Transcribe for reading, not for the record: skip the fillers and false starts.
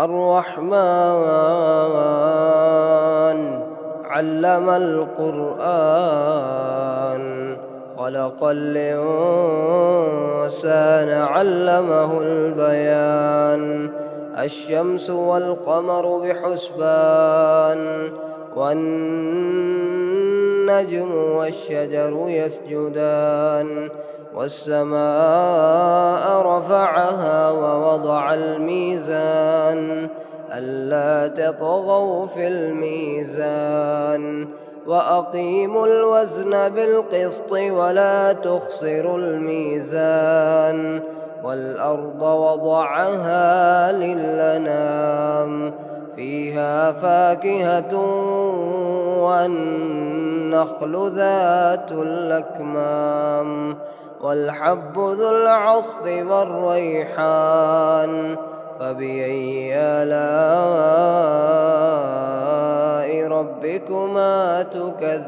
الرحمن علم القرآن خلق الإنسان علمه البيان الشمس والقمر بحسبان والنجم والشجر يسجدان والسماء رفعها ووضع الميزان ألا تطغوا في الميزان وأقيموا الوزن بالقسط ولا تخسروا الميزان والأرض وضعها للأنام فيها فاكهة والنخل ذات الأكمام والحب ذو العصف والريحان فبأي آلاء ربكما تكذبان